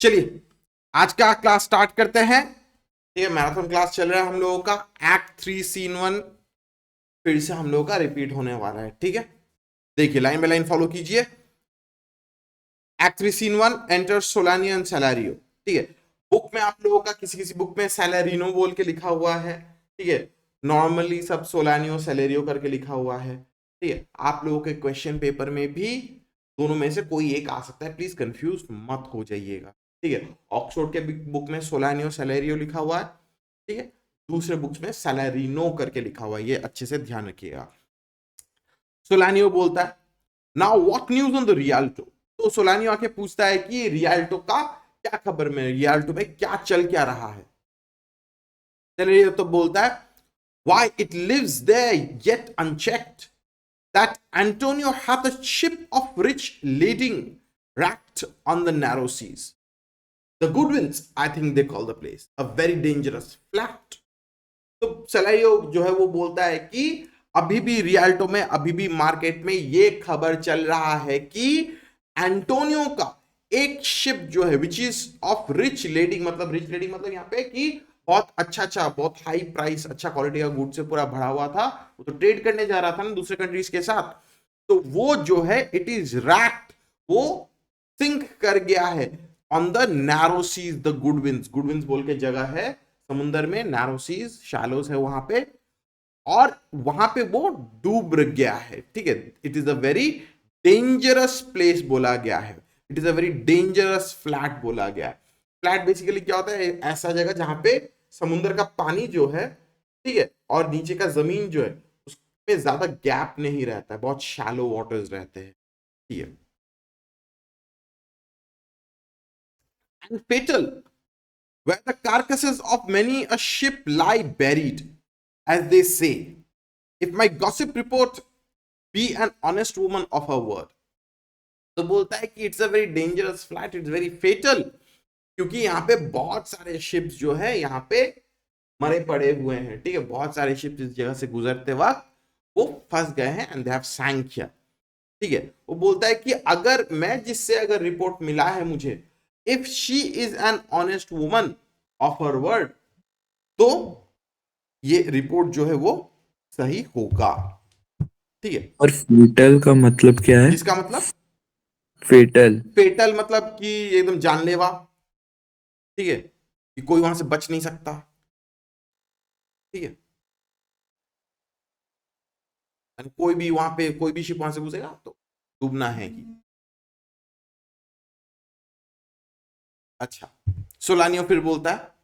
चलिए आज का क्लास स्टार्ट करते हैं। ठीक है, मैराथन क्लास चल रहा है हम लोगों का। एक्ट 3 सीन 1 फिर से हम लोगों का रिपीट होने वाला है। ठीक है, देखिए लाइन बाय लाइन फॉलो कीजिए। Act 3 scene 1 enter Solanio and Salarino. ठीक है, बुक में आप लोगों का किसी किसी बुक में सैलारिनो बोल के लिखा हुआ है। ठीक है, नॉर्मली सब सोलानियो सैलेरियो करके लिखा हुआ है। ठीक है, आप लोगों के क्वेश्चन पेपर में भी दोनों में से कोई एक आ सकता है, प्लीज कंफ्यूज मत हो जाइएगा। ठीक है, ऑक्सफोर्ड के बुक में सोलानियो सैलेरियो लिखा हुआ है। ठीक है, दूसरे बुक्स में सैलारिनो करके लिखा हुआ है, ये अच्छे से ध्यान रखिएगा। सोलानियो बोलता है now what news on the Rialto. तो सोलानियो आके पूछता है कि रियाल्टो का क्या खबर में, रियाल्टो में क्या चल क्या रहा है। सैलेरियो तो बोलता है why it lives there yet unchecked, that Antonio hath a ship of rich lading wrecked on the narrow seas. The Goodwins, I think they call the place, a very dangerous flat. तो सलाइयो जो है वो बोलता है कि अभी भी Rialto में, अभी भी मार्केट में ये खबर चल रहा है कि एंटोनियो का एक शिप जो है which is of rich lading, मतलब रिच लेडिंग मतलब यहाँ पे कि बहुत अच्छा, बहुत हाई प्राइस, अच्छा क्वालिटी का गुड से पूरा भरा हुआ था। वो तो ट्रेड करने जा रहा था ना दूसरे कंट्रीज के साथ। तो वो जो है इट इज रैक्ट, वो सिंक कर गया है on the narrow seas the Goodwins. Goodwins बोल के जगह है समुंदर में, नैरो सीज शैलोस है वहां पे, और वहां पे वो डूब गया है। ठीक है, it is a very dangerous place बोला गया है, it is a very dangerous flat बोला गया है। फ्लैट बेसिकली क्या होता है, ऐसा जगह जहां पे समुद्र का पानी जो है, ठीक है, और नीचे का जमीन जो है उसमें ज्यादा गैप नहीं रहता है, बहुत शैलो वाटर्स रहते हैं। ठीक है, and fatal where the carcasses of many a ship lie buried, as they say, if my gossip report be an honest woman of her word. तो बोलता है कि it's a very dangerous flat, it's very fatal, क्योंकि यहाँ पे बहुत सारे ships जो है यहाँ पे मरे पड़े हुए हैं। ठीक है, बहुत सारे शिप्स इस जगह से गुजरते वक्त वो फंस गए हैं एंड दे हैव सैंक हियर। ठीक है, वो बोलता है कि अगर मैं जिससे अगर रिपोर्ट मिला है मुझे, if she is an honest woman of her word, तो ये रिपोर्ट जो है वो सही होगा। ठीक है, और फेटल का मतलब क्या है? किसका मतलब? फेटल। फेटल मतलब कि एकदम जानलेवा। ठीक है, कि कोई वहां से बच नहीं सकता। ठीक है, यानी कोई भी वहां पे, कोई भी शिप वहां से घुसेगा तो डूबना है ही। अच्छा, सोलानियो फिर बोलता है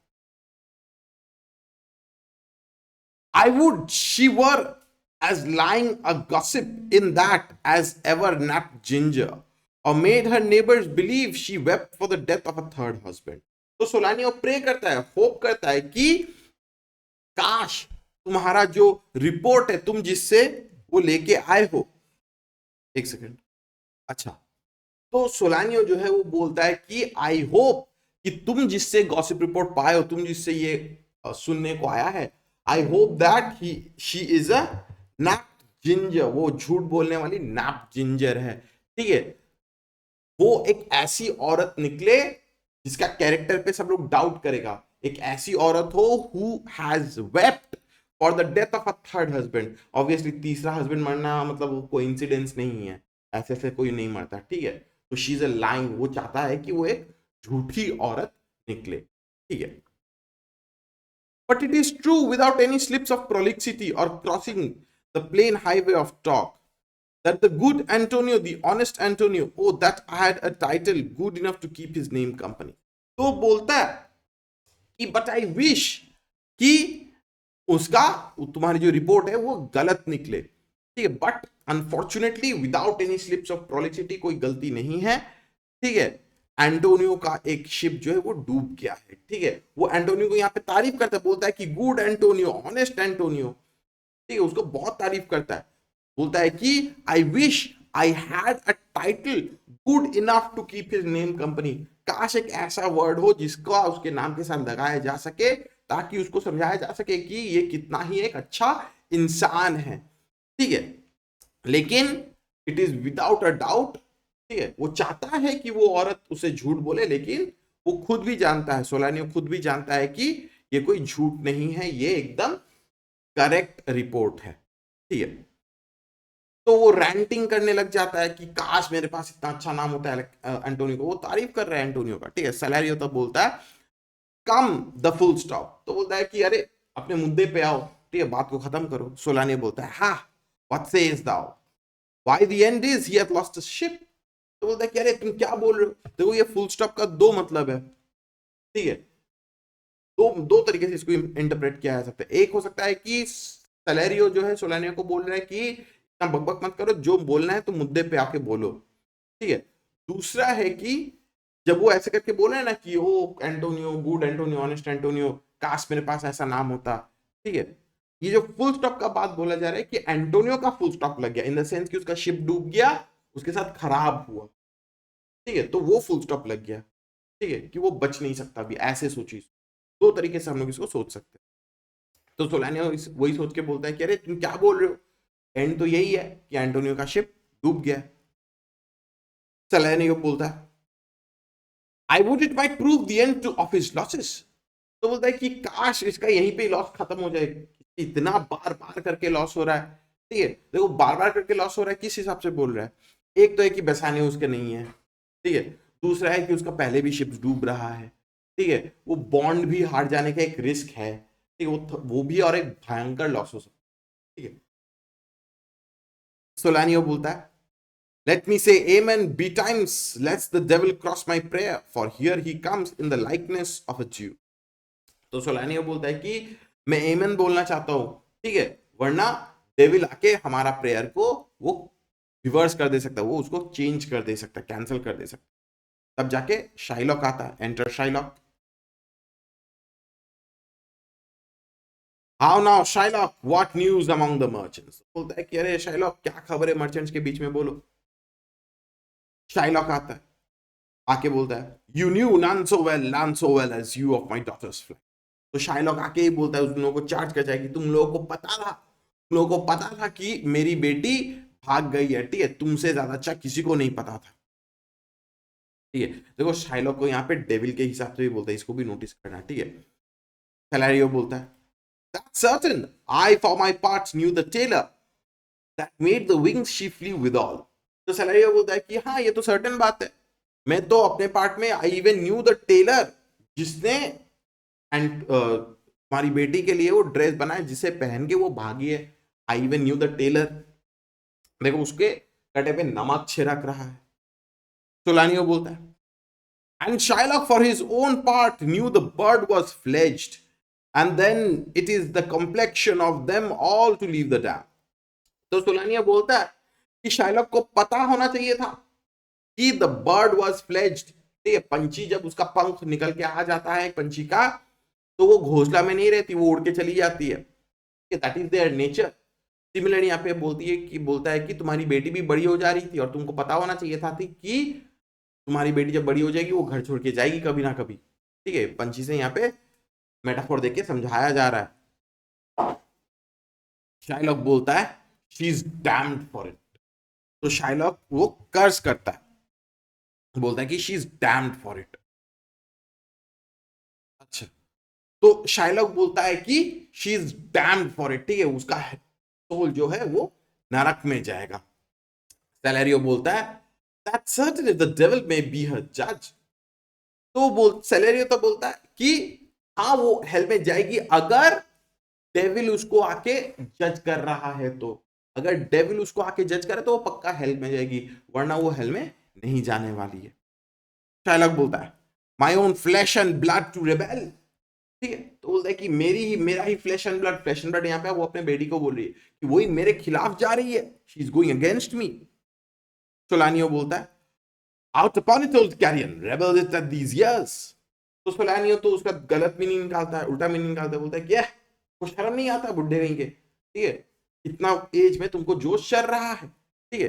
I would she were as lying a gossip in that as ever napped ginger, or made her neighbors believe she wept for the death of a third husband. तो सोलानियो प्रे करता है, होप करता है कि काश तुम्हारा जो रिपोर्ट है, तुम जिससे वो लेके आए हो। एक सेकंड। अच्छा, तो सोलानियो जो है वो बोलता है कि आई होप कि तुम जिससे गॉसिप रिपोर्ट पाए हो, तुम जिससे ये सुनने को आया है, I hope that he she is a nap ginger, वो झूठ बोलने वाली नैप जिंजर है। ठीक है, वो एक ऐसी औरत निकले जिसका कैरेक्टर पे सब लोग डाउट करेगा, एक ऐसी औरत हो who has wept for the death of a third husband. Obviously तीसरा हस्बैंड मरना मतलब वो कोइंसिडेंस नहीं है, ऐसे ऐसे कोई नहीं मरता। ठीक है, तो शी इज अ लाइन, वो चाहता है कि वो एक झूठी औरत निकले। ठीक है, but it is true without any slips of prolixity or crossing the plain highway of talk, that the good Antonio, the honest Antonio, oh, that I had a title good enough to keep his name company. तो बोलता है कि but I wish कि उसका, तुम्हारी जो report है वो गलत निकले। ठीक है, but unfortunately without any slips of prolixity, कोई गलती नहीं है। ठीक है, एंटोनियो का एक शिप जो है वो डूब गया है। ठीक है, वो एंटोनियो को यहाँ पे तारीफ करता है, बोलता है कि गुड एंटोनियो, ऑनेस्ट एंटोनियो। ठीक है, उसको बहुत तारीफ करता है, बोलता है कि I wish I had a title good enough to keep his name company. काश एक ऐसा वर्ड हो जिसका उसके नाम के साथ लगाया जा सके, ताकि उसको समझाया जा सके कि ये कितना ही एक अच्छा इंसान है। ठीक है, लेकिन it is without a doubt, ठीक है, वो चाहता है कि वो औरत उसे झूठ बोले, लेकिन वो खुद भी जानता है, सोलानियो खुद भी जानता है कि ये कोई झूठ नहीं है, ये एकदम करेक्ट रिपोर्ट है, ठीक है। तो वो रैंटिंग करने लग जाता है कि काश मेरे पास इतना अच्छा नाम होता है एंटोनियो को, वो तारीफ कर रहा है एंटोनियो का, ठीक है। सैलारियो तो बोलता है कम द फुल स्टॉप, तो बोलता है कि अरे अपने मुद्दे पे आओ, ठीक है, बात को खत्म करो। सोलानियो बोलता है हाँ, what says thou, why the end is he had lost his ship. तो बोलता है कि अरे तुम क्या बोल रहे हो, देखो ये फुल स्टॉप का दो मतलब है, ठीक है। दो दो तरीके से इसको इंटरप्रेट किया जा सकता है। एक हो सकता है कि सैलेरियो जो है सोलानियो को बोल रहा है कि इतना बकबक मत करो, जो बोलना है तो मुद्दे पे आके बोलो, ठीक है। दूसरा है कि जब वो ऐसे करके बोल रहे हैं ना कि O Antonio, good Antonio, honest Antonio, काश मेरे पास ऐसा नाम होता, ठीक है। ये जो फुल स्टॉप का बात बोला जा रहा है कि एंटोनियो का फुल स्टॉप लग गया, इन द सेंस कि उसका शिप डूब गया, उसके साथ खराब हुआ, ठीक है, तो वो फुल स्टॉप लग गया, ठीक है, कि वो बच नहीं सकता भी, ऐसे सोची। दो तरीके से हम लोग इसको सोच सकते हैं। तो सोलानियो वही सोच के बोलता है कि अरे तुम क्या बोल रहे हो, एंड तो यही है कि एंटोनियो का शिप डूब गया। सोलानियो बोलता है I would it might prove the end two of his losses. तो बोलता है कि काश इसका यहीं पे लॉस खत्म हो जाए, इतना बार बार करके लॉस हो रहा है, ठीक है। देखो बार बार करके लॉस हो रहा है किस हिसाब से बोल रहा है, एक तो है कि बसाने उसके नहीं है, ठीक है। दूसरा है कि उसका पहले भी शिप डूब रहा है, ठीक है, वो बॉन्ड भी हार जाने का एक रिस्क है, ठीक है, वो भी और एक भयंकर लॉस हो सकता है, ठीक है। सोलानियो बोलता है let me say amen betimes lest the devil cross my prayer for here he comes in the likeness of a Jew। तो सोलानियो बोलता है कि मैं एमन बोलना चाहता हूं, ठीक है, वरना डेविल आके हमारा प्रेयर को वो रिवर्स कर दे सकता है, वो उसको चेंज कर दे सकता है, कैंसिल कर दे सकता है। तब जाके शाइलॉक आता है, enter Shylock. How now Shylock what news among the merchants. बोलता है कि अरे शाइलॉक क्या खबर है मर्चेंट्स के बीच में, बोलो। शाइलॉक आता है, आके बोलता है you new none so well as you of my daughter's flight। तो शाइलॉक आके ही बोलता है, उन लोगों को चार्ज कर जाएगी, तुम लोगों को पता था, तुम लोगों को पता था कि मेरी बेटी भाग गई है, ठीक है, तुमसे ज्यादा अच्छा किसी को नहीं पता था, ठीक है। देखो शाइलॉक को यहाँ पे डेविल के हिसाब से भी बोलता है, इसको भी नोटिस करना, ठीक है। सैलारियो बोलता है that's certain I for my part knew the tailor that made the wings she flew withal। तो सैलारियो बोलता है कि हाँ ये तो सर्टेन बात है, मैं तो अपने पार्ट में I even knew the tailor जिसने एंड तुम्हारी बेटी के लिए वो ड्रेस बनाए जिसे पहन के वो भागी है, I even knew the tailor. देखो उसके कटे पे नमक छिड़क रहा है। सोलानियो बोलता है and Shylock for his own part knew the bird was fledged and then it is the complexion of them all to leave the dam। तो सोलानिया बोलता है कि शाइलॉक को पता होना चाहिए था कि द बर्ड वॉज फ्लेज्ड, ठीक है, पंछी जब उसका पंख निकल के आ जाता है पंछी का, तो वो घोंसला में नहीं रहती, वो उड़ के चली जाती है, that is their nature. Similarly यहाँ पे बोलती है कि बोलता है कि तुम्हारी बेटी भी बड़ी हो जा रही थी और तुमको पता होना चाहिए था कि तुम्हारी बेटी जब बड़ी हो जाएगी वो घर छोड़ के जाएगी कभी ना कभी, ठीक है। पंछी से यहाँ पे मेटाफोर देके समझाया जा रहा है। शाइलॉक बोलता है she is damned for it. तो शाइलॉक वो कर्ज करता है, बोलता है कि she is damned for it. अच्छा, तो शाइलॉक बोलता है कि she is damned for it, ठीक है, उसका सोल जो है वो नरक में जाएगा। सैलेरियो बोलता है that's certain if the devil may be her जज। तो सैलेरियो तो बोलता है कि हाँ वो हेल में जाएगी अगर डेविल उसको आके जज कर रहा है, तो अगर डेविल उसको आके जज करे तो वो पक्का हेल में जाएगी, वरना वो हेल में नहीं जाने वाली है। शाइलॉक बोलता है my own flesh and blood to rebel, ठीक है। तो बोलता है कि मेरा ही फ्लैश एंड ब्लड यहाँ पे वो अपने बेटी को बोल रही है कि वही मेरे खिलाफ जा रही है, she is going against me. Solanio बोलता है out upon it old carrion rebel it at these years। तो सोलानियो तो उसका गलत मीनिंग निकालता है, उल्टा मीनिंग निकालता है, बोलता है क्या कुछ शर्म नहीं आता बुढ़े कहीं के, ठीक है, इतना एज में तुमको जोश चढ़ रहा है, ठीक है।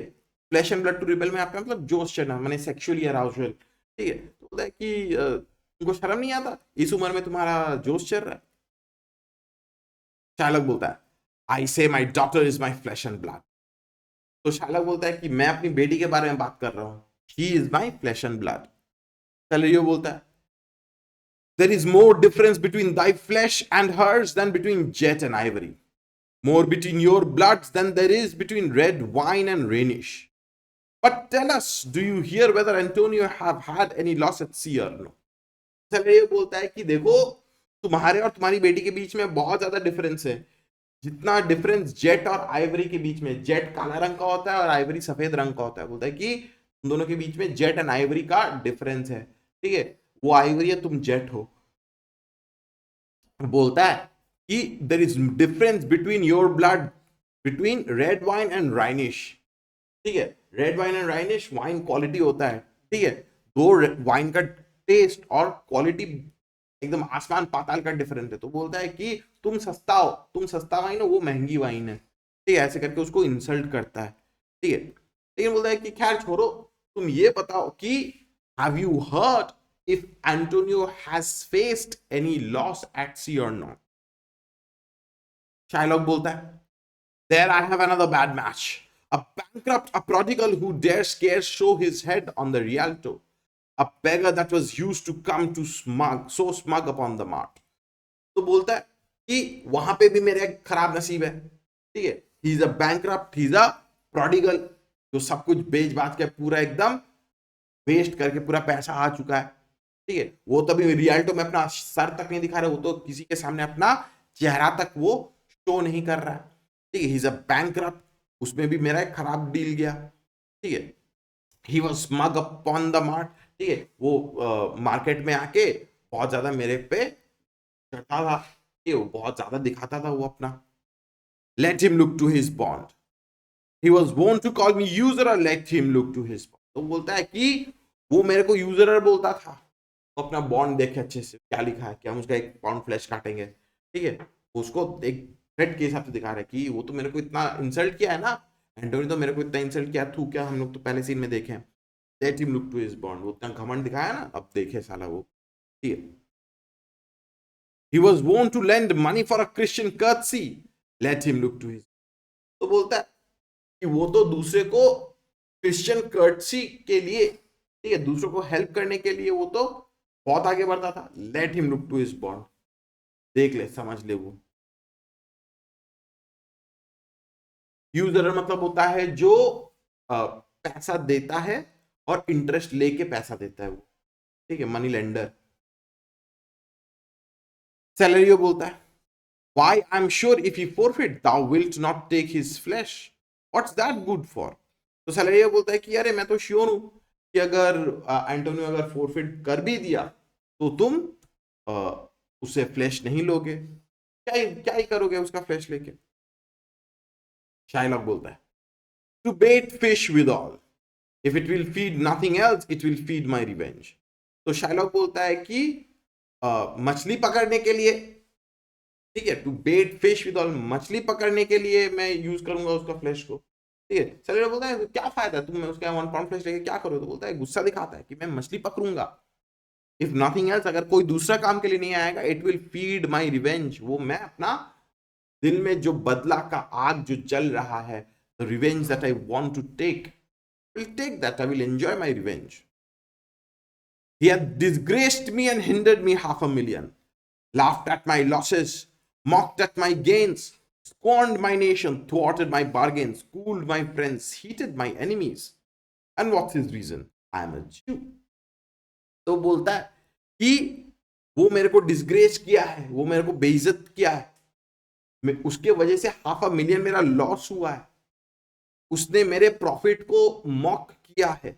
Flesh and blood to rebel में आपका मतलब जोश चढ़ना माने सेक्सुअली अराउजल, ठीक है। तो बोलता है कि तुमको शर्म नहीं आता, इस उम्र में तुम्हारा जोश चढ़ रहा है। शाइलॉक बोलता है आई से my daughter is my flesh and blood. तो शाइलॉक बोलता है कि मैं अपनी बेटी के बारे में बात कर रहा हूँ, she is my flesh and blood. Salerio बोलता है There is more difference between thy flesh and hers than between jet and ivory. More between your bloods than there is between red wine and Rhenish. But tell us, do you hear whether Antonio have had any loss at sea or no? चले ये बोलता है कि देखो तुम्हारे और तुम्हारी बेटी के बीच में बहुत ज्यादा डिफरेंस है, जितना डिफरेंस जेट और आइवरी के बीच में, जेट काला रंग का होता है और आइवरी सफेद रंग का होता है, बोलता है कि तुम दोनों के बीच में जेट एंड आइवरी का डिफरेंस है, ठीक है, वो आइवरी है, तुम जेट हो। बोलता है कि there is difference between your blood between red wine and Rhenish, ठीक है, red wine and Rhenish wine quality होता है, ठीक है, दो वाइन का टेस्ट और क्वालिटी एकदम आसमान पाताल का डिफरेंस है। तो बोलता है कि तुम सस्ता हो, तुम सस्ता वाइन हो, वो महंगी वाइन है, ठीक है, ऐसे करके उसको इंसल्ट करता है, ठीक है। लेकिन बोलता है कि खैर छोड़ो, तुम ये बताओ कि have you heard if Antonio has faced any loss at sea or not? Shylock बोलता है, there I have another bad match. A bankrupt, a prodigal who dares scarce show his head on the Rialto. A beggar that was used to come to so smug upon the mart. तो बोलता है कि वहां पे भी मेरा एक खराब नसीब है, ठीक है, he is a bankrupt, he is a prodigal, जो सब कुछ बेच बाच के पूरा एकदम वेस्ट करके पूरा पैसा आ चुका है, ठीक है, वो तभी रियल्टो में अपना सर तक नहीं दिखा रहे, वो तो किसी के सामने अपना चेहरा तक वो शो नहीं कर रहा है, ठीक है, ही इज अ बैंकरप्ट, उसमें भी मेरा एक खराब डील गया, ठीक है, he was smug upon the mart, ठीक है, वो मार्केट में आके बहुत ज्यादा मेरे पे चढ़ता था, वो बहुत ज्यादा दिखाता था वो अपना। Let him look to his bond, he was wont to call me usurer, let him look to his bond. तो बोलता है कि वो मेरे को यूजर बोलता था, तो अपना बॉन्ड देखे अच्छे से क्या लिखा है, कि हम उसका 1 पाउंड फ्लैश काटेंगे, ठीक है, उसको एक थ्रेट के हिसाब से दिखा रहा है कि वो तो मेरे को इतना इंसल्ट किया है ना, एंटोनी तो मेरे को इतना इंसल्ट किया, तू क्या, हम लोग तो पहले सीन में देखे हैं। Let him look to his bond, वो इतना घमंड दिखाया ना, अब देखे साला वो, ठीक है। He was wont to lend money for a Christian courtesy, let him look to his, तो बोलता है कि वो तो दूसरे को क्रिश्चियन कर्टसी के लिए, ठीक है, दूसरों को हेल्प करने के लिए वो तो बहुत आगे बढ़ता था। Let him look to his bond, देख ले, समझ ले वो। यूजर मतलब होता है जो पैसा देता है और इंटरेस्ट लेके पैसा देता है वो, ठीक है, मनी लेंडर। सैलरियो बोलता है, why I'm sure if he forfeit thou wilt not take his flesh, what's that good for? तो सैलरियो बोलता है कि अरे मैं तो श्योर हूं कि अगर एंटोनियो अगर फोरफिट कर भी दिया तो तुम उससे फ्लैश नहीं लोगे, क्या ही करोगे उसका फ्लैश लेके। शाइलॉक बोलता है, to bait fish withal, if it will feed nothing else it will feed my revenge. तो शाइलॉक बोलता है कि मछली पकड़ने के लिए, ठीक है, to bait fish withal, मछली पकड़ने के लिए मैं यूज करूंगा उसका फ्लैश को, ठीक है। सैलरियो बोलता है क्या फायदा, तुम उसका 1 पाउंड फ्लैश लेके क्या करोगे? तो बोलता है, गुस्सा दिखाता है कि मैं मछली पकड़ूंगा, इफ नथिंग एल्स, अगर कोई दूसरा काम के लिए नहीं आएगा, it will feed my revenge, वो मैं अपना दिल में जो बदला का आग जो जल रहा है, the revenge that I want to take, will take that, I will enjoy my revenge. He had disgraced me and hindered me 500,000, laughed at my losses, mocked at my gains, scorned my nation, thwarted my bargains, cooled my friends, heated my enemies. And what's his reason? I am a Jew. तो बोलता है कि वो मेरे को disgrace किया है, वो मेरे को बेइज्जत किया है, उसके वजह से 500,000 मेरा लॉस हुआ है, उसने मेरे प्रॉफिट को मॉक किया है,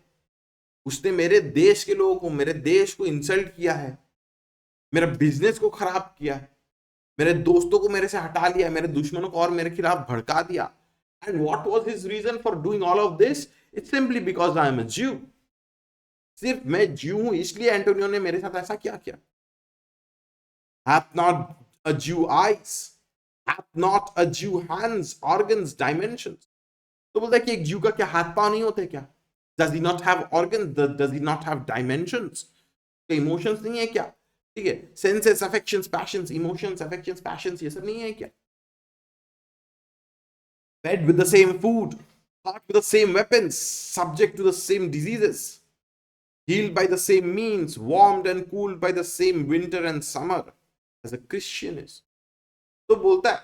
उसने मेरे देश के लोगों को, मेरे देश को इंसल्ट किया है, मेरा बिजनेस को खराब किया है, मेरे दोस्तों को मेरे से हटा लिया, मेरे दुश्मनों को और मेरे खिलाफ भड़का दिया। And what was his reason for doing all of this? It's simply because I am a Jew. सिर्फ मैं ज्यू हूं इसलिए एंटोनियो ने मेरे साथ ऐसा क्या किया। Hath not a Jew eyes? Hath not a Jew hands, organs, dimensions? तो बोलता है कि एक ज्यू का क्या हाथ पांव नहीं होते क्या? Does he not have organs? Does he not have dimensions? Emotions नहीं है क्या? ठीक है, senses, affections, patience, emotions, affections, patience, ये सब नहीं है क्या? Fed with the same food, fought with the same weapons, subject to the same diseases. healed by the same means, warmed and cooled by the same winter and summer as a Christian is. तो बोलता है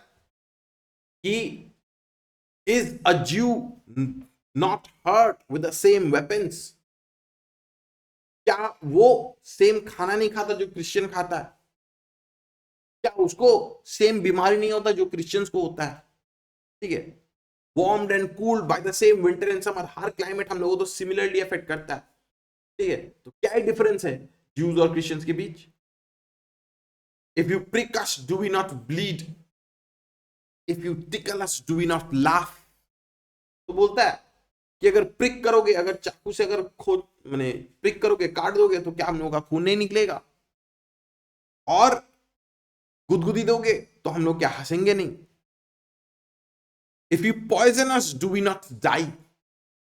कि is a Jew not hurt with the same weapons? क्या वो same खाना नहीं खाता जो क्रिश्चियन खाता है? क्या उसको सेम बीमारी नहीं होता जो क्रिश्चियंस को होता है? ठीक है, warmed and cooled by the same winter and summer, her climate हम लोगों को तो सिमिलरली अफेक्ट करता है. ठीक है, तो क्या डिफरेंस है ज्यूज और क्रिश्चियंस के बीच? If you prick us do we not bleed, if you tickle us do we not laugh. तो बोलता है कि अगर प्रिक करोगे, अगर चाकू से अगर खोद माने प्रिक करोगे, काट दोगे, तो क्या हम लोगों का खून नहीं निकलेगा? और गुदगुदी दोगे तो हम लोग क्या हंसेंगे नहीं? If you poison us do we not die.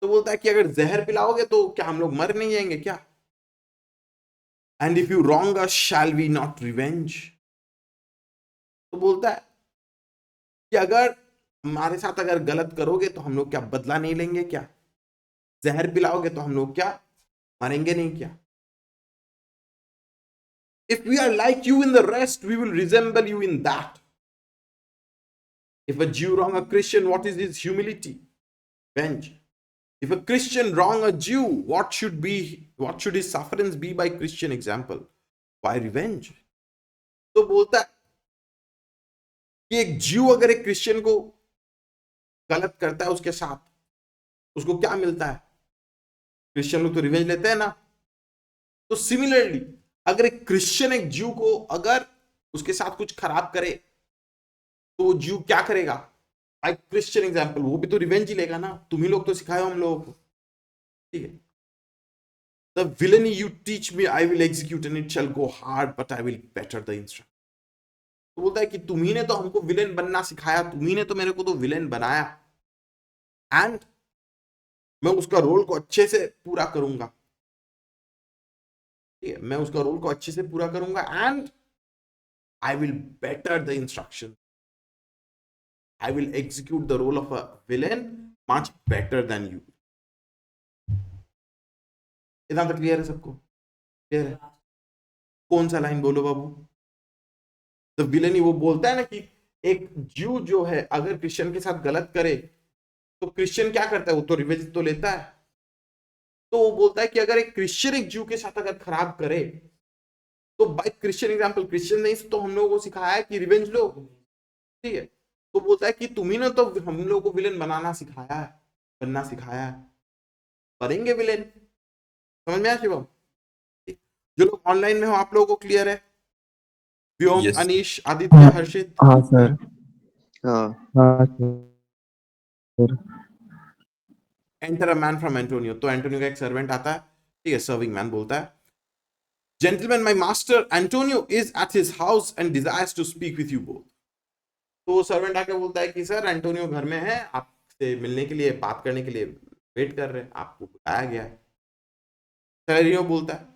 तो बोलता है कि अगर जहर पिलाओगे तो क्या हम लोग मर नहीं जाएंगे क्या? And if you wrong us shall we not revenge. तो बोलता है कि अगर हमारे साथ अगर गलत करोगे तो हम लोग क्या बदला नहीं लेंगे क्या? जहर पिलाओगे तो हम लोग क्या मरेंगे नहीं क्या? If we are like you in the rest, we will resemble you in that. If a Jew wrong a Christian, what is his humility? Revenge. If a Christian wrong a Jew, what should his sufferance be by Christian example? Why revenge? तो बोलता है कि एक ज्यू अगर एक Christian को गलत करता है उसके साथ, उसको क्या मिलता है? क्रिश्चियन लोग तो रिवेंज लेते हैं ना. तो सिमिलरली अगर एक क्रिश्चियन एक ज्यू को अगर उसके साथ कुछ खराब करे तो वो ज्यू क्या करेगा? बाय क्रिश्चियन एग्जांपल वो भी तो रिवेंज ही लेगा ना. तुम ही लोग तो सिखाए हो हम लोगों को. ठीक है, the villainy you teach me I will execute and it shall go hard but I will better the instruction. तो बोलता है कि तुम ही ने तो हमको विलेन बनना सिखाया, तुम ही ने तो मेरे को तो विलेन बनाया, एंड मैं उसका रोल को अच्छे से पूरा करूंगा. ठीक है, मैं उसका रोल को अच्छे से पूरा करूंगा, and I will better the instruction. I will execute the role of a villain much better than you. इतना तो क्लियर है सबको? क्लियर है? कौन सा लाइन बोलो बाबू? तो विलेन ही वो बोलता है ना कि एक ज्यू जो है अगर क्रिश्चियन के साथ गलत करे तो क्रिश्चियन क्या करता है? वो तो रिवेंज तो लेता है. तो वो बोलता है कि अगर एक क्रिश्चियन एक ज्यू के साथ अगर खराब करे तो बाय क्रिश्चियन एग्जाम्पल, क्रिश्चियन नहीं तो हम लोगों को सिखाया है कि रिवेंज लो. ठीक है, तो बोलता है कि तुम ही ने तो हम लोग को विलेन बनाना सिखाया है, बनना सिखाया है, करेंगे विलेन. समझ में आया शिवम? जो लोग ऑनलाइन में हो आप लोगों को क्लियर है? व्योम, Yes. अनीश, आदित्य, हर्षित. हाँ सर. हाँ sir. Enter a man from Antonio. तो एंटोनियो का एक सर्वेंट आता है. ठीक है, सर्विंग मैन बोलता है, gentlemen my master Antonio is at his house and desires to speak with you both. तो सर्वेंट आके बोलता है कि सर एंटोनियो घर में है, आपसे मिलने के लिए, बात करने के लिए वेट कर रहे हैं, आपको बुलाया गया है. सैलेरियो बोलता है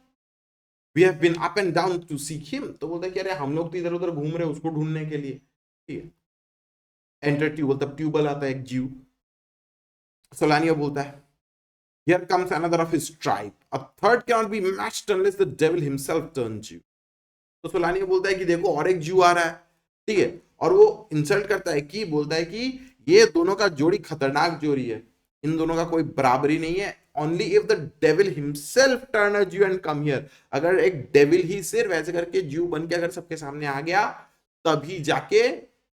we have been up and down to seek him. तो बोलता है कि अरे हम लोग तो इधर उधर घूम रहे हैं उसको ढूंढने के लिए. ठीक है, एंटर ट्यूबल. तब ट्यूबल आता है एक ज्यू. सोलानियो बोलता है here comes another of his tribe, a third can not be matched unless the devil himself turn ज्यू. तो सोलानियो बोलता है कि देखो और एक ज्यू आ रहा है. ठीक है, और वो इंसल्ट करता है कि बोलता है कि ये दोनों का जोड़ी खतरनाक जोड़ी है, इन दोनों का कोई बराबरी नहीं है. Only if the devil himself turn a ज्यू एंड कम हियर. अगर एक डेविल ही सिर्फ ऐसे करके ज्यू बन के अगर सबके सामने आ गया तभी जाके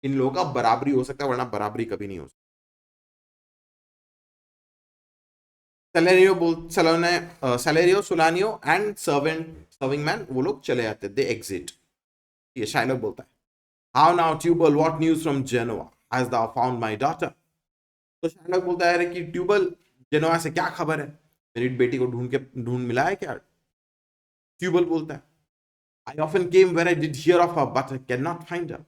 इन लोगों का बराबरी हो सकता है, वरना बराबरी कभी नहीं हो सकती. सैलेरियो, सोलानियो एंड सर्विंग मैन वो लोग चले जाते, दे एग्जिट. ये शायलॉक बोलता है How now, Tubal, what news from Genoa? Has thou found my daughter? तो शायलॉक बोलता है कि ट्यूबल, जेनोआ से क्या खबर है? मेरी बेटी को ढूंढ मिला है क्या? ट्यूबल बोलता है I often came where I did hear of her, but I cannot find her.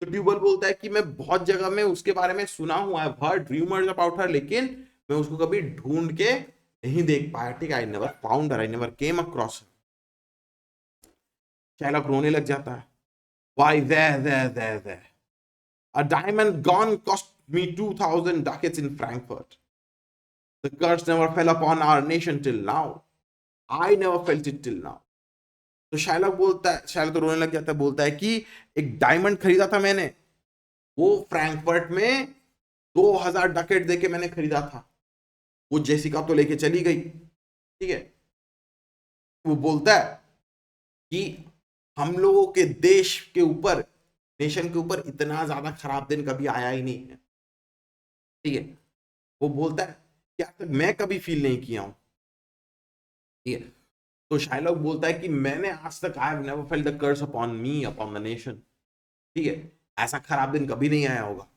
तो ट्यूबल बोलता है कि मैं बहुत जगह में उसके बारे में सुना हूँ, I've heard rumors about her, लेकिन मैं उसको कभी ढूंढ के नहीं देख पाया. ठीक है, I never found her, I never came across her. Shylock रोने लग जाता है. Why there. A diamond gone cost me 2,000 ducats in Frankfurt. The curse never fell upon our nation till now. I never felt it till now. तो Shylock बोलता है, Shylock तो रोने लग जाता है, बोलता है कि एक डायमंड खरीदा था मैंने, वो फ्रैंकफर्ट में 2000 डकेट देके मैंने खरीदा था, वो जेसिका तो लेके चली गई, ठीक है। वो बोलता है कि हम लोगों के देश के ऊपर, नेशन के ऊपर इतना ज्यादा खराब दिन कभी आया ही नहीं है, ठीक है। वो बोलता है कि आज तक मैं कभी फील नहीं किया हूं, ठीक है। तो शायलॉक बोलता है कि मैंने आज तक I have never felt the curse upon me upon the nation, ठीक है, ऐसा खराब दिन कभी नहीं आया होगा।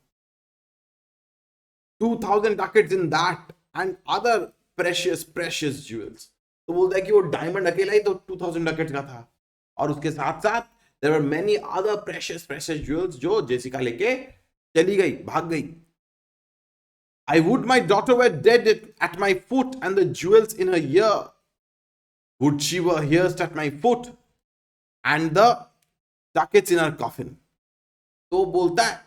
2000 ducats in that and other precious jewels। तो बोलता है कि वो डायमंड अकेला ही तो 2000 डकेट का था, और उसके साथ साथ there were many other precious jewels जो जेसिका लेके चली गई, भाग गई। I would my daughter were dead at my foot and the jewels in her ear would she were here at my foot and the ducats in her coffin। तो बोलता है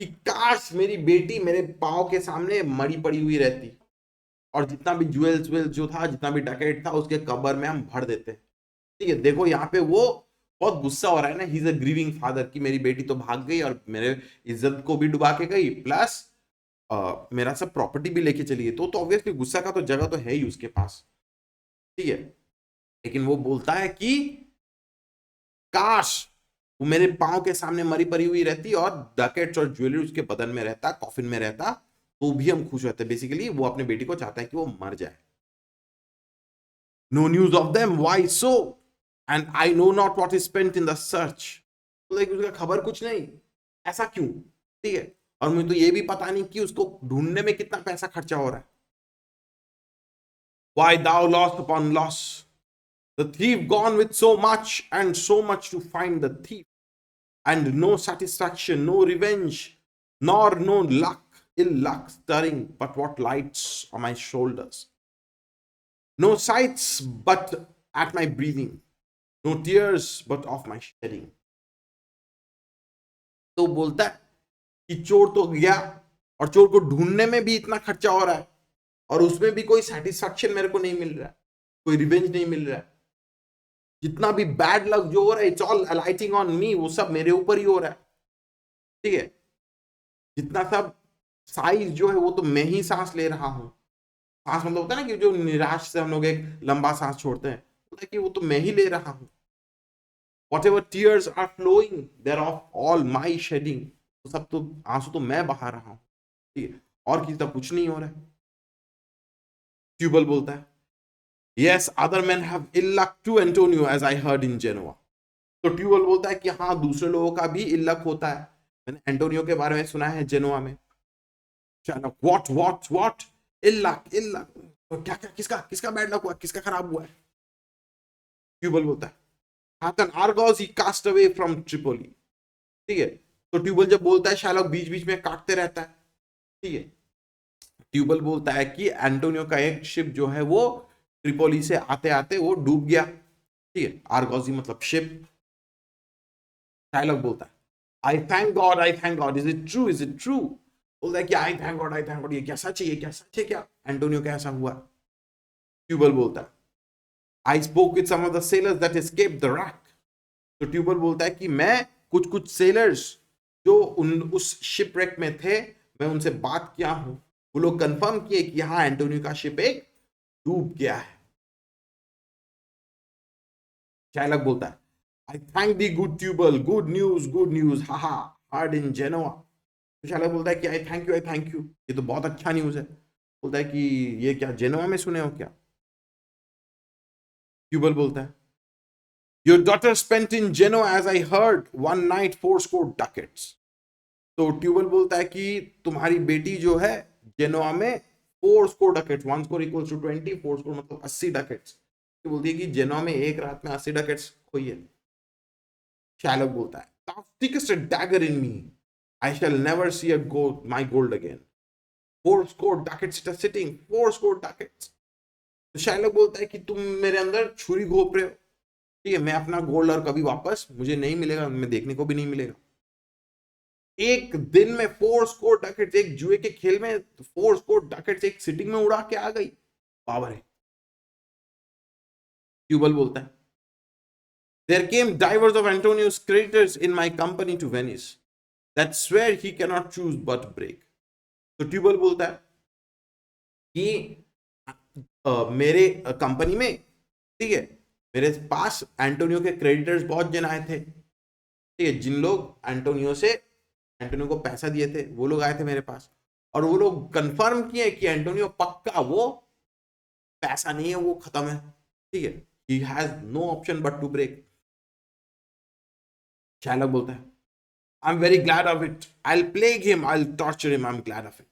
कि काश मेरी बेटी मेरे पाँव के सामने मरी पड़ी हुई रहती, और जितना भी ज्वेल्स वेल्स जो था, जितना भी डकेट था, उसके कबर में हम भर देते, ठीक है। देखो यहाँ पे वो बहुत गुस्सा हो रहा है ना, he is a grieving father, कि मेरी बेटी तो भाग गई और मेरे इज्जत को भी डुबा के गई, प्लस मेरा सब प्रॉपर्टी भी लेके चली गई। तो ऑब्वियसली गुस्सा का तो जगह तो है ही उसके पास, ठीक है। लेकिन वो बोलता है कि काश वो मेरे पाँव के सामने मरी पड़ी हुई रहती और डकेट्स और ज्वेलरी उसके बदन में रहता, कॉफिन में रहता, तो भी हम खुश होते। बेसिकली वो अपने बेटी को चाहता है कि वो मर जाए। No news of them, why so, and I know not what is spent in the search. तो लाइक उसका खबर कुछ नहीं, ऐसा क्यों, ठीक है। और मुझे तो ये भी पता नहीं कि उसको ढूंढने में कितना पैसा खर्चा हो रहा है। Why thou lost upon loss, the thief gone with so much to find the thief, and no satisfaction, no revenge, nor no luck, ill luck stirring, but what lights on my shoulders. No sights but at my breathing, no tears but of my shedding। तो बोलता है कि चोर तो गया, और चोर को ढूंढने में भी इतना खर्चा हो रहा है, और उसमें भी कोई सेटिस्फैक्शन मेरे को नहीं मिल रहा है, कोई रिवेंज नहीं मिल रहा है। जितना भी बैड लक जो हो रहा है, it's all alighting on me, वो सब मेरे ऊपर ही हो रहा है, ठीक है। जितना सब साइज जो है वो तो मैं ही सांस ले रहा हूं। सांस मतलब होता है ना कि जो निराश से हम लोग एक लंबा सांस छोड़ते हैं, होता है कि वो तो मैं ही ले रहा हूं। Whatever tears are flowing, they're of all my shedding। तो सब तो आंसू तो मैं बहा रहा हूं, ठीक है, और किसी का कुछ नहीं हो रहा है। ट्यूबल बोलता है yes other men have ill luck too Antonio as I heard in Genoa। तो ट्यूबल बोलता है कि हाँ दूसरे लोगों का भी इल लक होता है, मैंने एंटोनियो के बारे में सुना है जेनोआ में। व्हाट इल लक, क्या क्या किसका किसका बैड लक हुआ, किसका खराब हुआ है। ट्यूबल बोलता है hath an argosy he cast away from Tripoli, ठीक है। तो ट्यूबल जब बोलता है, शायलॉक बीच बीच में काटते रहता है, ठीक है। ट्यूबल बोलता है कि एंटोनियो का एक शिप जो है वो ट्रिपोली से आते आते वो डूब गया, ठीक है। आर्गोसी मतलब शिप। शायलॉक बोलता है I thank God is it true, is it true. बोलता है कि आई थैंक गॉड, ये क्या सच है, ये क्या सच है क्या, एंटोनियो का ऐसा हुआ। ट्यूबल बोलता है I spoke with some of the sailors that escaped the wreck. तो ट्यूबल बोलता है कि मैं कुछ सेलर्स जो उस शिपरेक में थे, मैं उनसे बात किया हूं, वो लोग कंफर्म किए कि हाँ एंटोनियो का शिप एक डूब गया है। शायलॉक बोलता है I thank thee good Tubal, good news, हाहा, हार्ड इन जेनोआ। तो शायलॉक बोलता है कि आई थैंक यू, ये तो बहुत अच्छा न्यूज है। बोलता है कि ये क्या जेनोआ में सुने हो क्या। ट्यूबल बोलता है your daughter spent in Genoa as I heard one night 4 score ducats। तो ट्यूबल बोलता है कि तुम्हारी बेटी जो है जेनोआ में 4 score ducats, 1 score equals to 20, 4 score मतलब 80 ducats। तो बोलती है कि जेनोआ में एक रात में 80 ducats खोई है। शायलॉक बोलता है thou stickest a dagger in me, I shall never see my gold again। 4 score ducats it is sitting, 4 score ducats। तो शायलॉक बोलता है कि तुम मेरे अंदर छुरी घोप रहे हो, ठीक है, मैं अपना गोल्ड और कभी वापस मुझे नहीं मिलेगा, मैं देखने को भी नहीं मिलेगा। एक दिन में 4 score ducats, एक जुए के खेल में 4 score ducats एक सिटिंग में उड़ा के आ गई, पावर है। ट्यूबल बोलता है there came divers of Antonio's creditors in my company to Venice that swear he can not choose but break. तो ट्यूबल बोलता है कि मेरे कंपनी में, ठीक है, मेरे पास एंटोनियो के क्रेडिटर्स बहुत जन आए थे, ठीक है, जिन लोग एंटोनियो को पैसा दिए थे वो लोग आए थे मेरे पास, और वो लोग कंफर्म किए कि एंटोनियो पक्का वो पैसा नहीं है, वो खत्म है, ठीक है, he has no option but to break. Shylock बोलता है I am very glad of it, I will plague him, I will torture him, I am glad of it.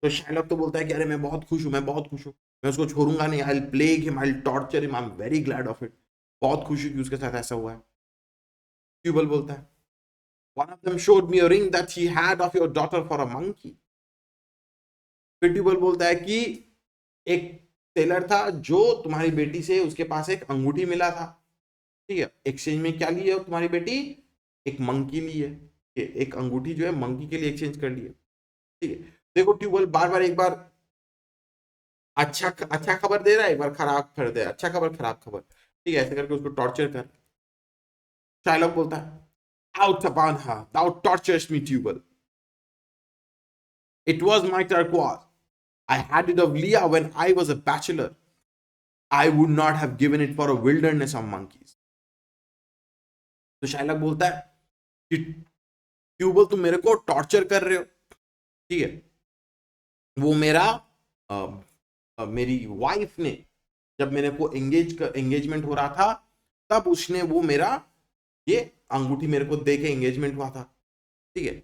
तो शायलॉक तो बोलता है कि अरे मैं बहुत खुश हूं, मैं बहुत खुश हूं, मैं उसको छोड़ूंगा नहीं, आई will plague him, I will torture him, I am very glad of it, बहुत खुशी कि उसके साथ ऐसा हुआ है। ट्यूबल बोलता है one of them showed me a ring that he had of your daughter for a monkey। फिर ट्यूबल बोलता है कि एक टेलर था जो तुम्हारी बेटी से, उसके पास एक अंगूठी मिला था, ठीक है, एक्सचेंज में क्या ली है तुम्हारी बेटी, एक मंकी ली है, एक अंगूठी जो है मंकी के लिए एक्सचेंज कर ली है, ठीक है। देखो ट्यूबल बार बार, एक बार अच्छा खबर दे रहा है, एक बार खराब खबर दे रहा है, अच्छा खबर खराब खबर, ठीक है, ऐसे करके उसको टॉर्चर कर। शायलॉक बोलता है out upon her, thou torturest me, Tubal, it was my turquoise, I had it of Leah when I was a bachelor, I would not have given it for a wilderness of monkeys। तो Shylock बोलता है कि tubal तुम मेरे को torture कर रहे हो, ठीक है, वो मेरी वाइफ ने, जब मेरे को एंगेजमेंट हो रहा था, तब उसने वो मेरा ये अंगूठी मेरे को दे के एंगेजमेंट हुआ था, ठीक है,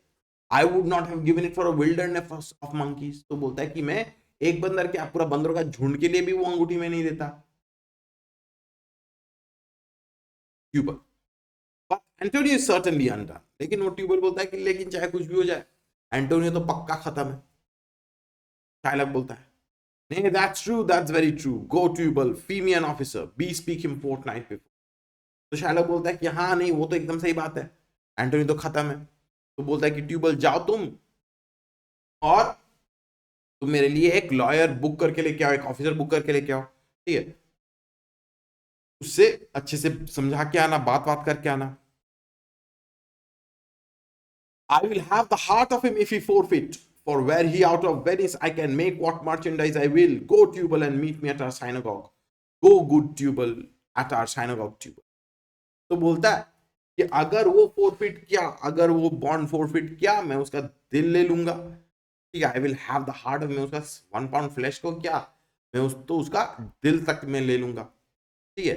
I would not have given it for a wilderness of monkeys. तो बोलता है कि मैं एक बंदर क्या पूरा बंदरों का झुंड के लिए भी वो अंगूठी में नहीं देता। Tubal but Antonio is certainly undone, लेकिन वो ट्यूबल बोलता है कि लेकिन चाहे कुछ भी हो जाए एंटोनियो तो पक्का खत्म है। शायलॉक बोलता है नहीं, that's true, that's very true, go Tubal, fee me an officer, bespeak him fortnight before. तो शायलॉक बोलता है कि हाँ नहीं, वो तो एकदम सही बात है, एंटोनियो तो खत्म है। तो बोलता है कि ट्यूबल जाओ तुम, और तुम मेरे लिए एक लॉयर बुक करके लेके आओ, एक ऑफिसर बुक करके लेके आओ, ठीक है, उससे अच्छे से समझा के आना, बात करके आना। I will have the heart of him if he forfeit, for were he out of Venice I can make what merchandise I will, go Tubal and meet me at our synagogue, go good Tubal at our synagogue Tubal। तो बोलता है कि अगर वो forfeit किया, अगर वो bond forfeit किया, मैं उसका दिल ले लूंगा, ठीक है, I will have the heart of, मैं उसका 1 पाउंड फ्लैश को क्या, मैं उसका दिल तक मैं ले लूंगा, ठीक है।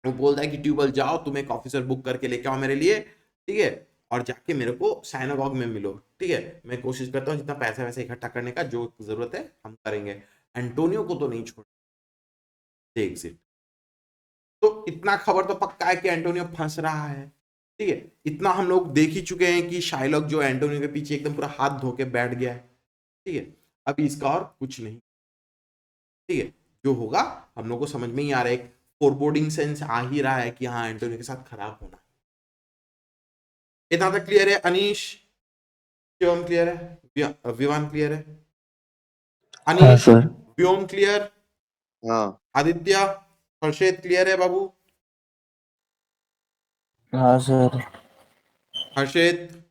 वो बोलता है कि ट्यूबल जाओ, तुम एक ऑफिसर बुक करके लेके आओ मेरे लिए, ठीक है, और जाके मेरे को साइनागॉग में मिलो, ठीक है, मैं कोशिश करता हूँ जितना पैसा वैसे इकट्ठा करने का जो जरूरत है हम करेंगे, एंटोनियो को तो नहीं छोड़ एग्जिट। तो इतना खबर तो पक्का है कि एंटोनियो फंस रहा है, ठीक है, इतना हम लोग देख ही चुके हैं कि शाइलॉक जो एंटोनियो के पीछे एकदम पूरा हाथ धो के बैठ गया है, ठीक है, अभी इसका और कुछ नहीं, ठीक है, जो होगा हम लोग को समझ में ही आ रहा है, एक फोरबोर्डिंग सेंस आ ही रहा है कि हाँ एंटोनियो के साथ खराब होना। इतना तक क्लियर है अनीश, शिवम क्लियर है, विवान क्लियर है, हाँ अनीश, सर। व्योम क्लियर, हाँ आदित्य, हर्षित क्लियर है बाबू, हाँ सर। हर्षित,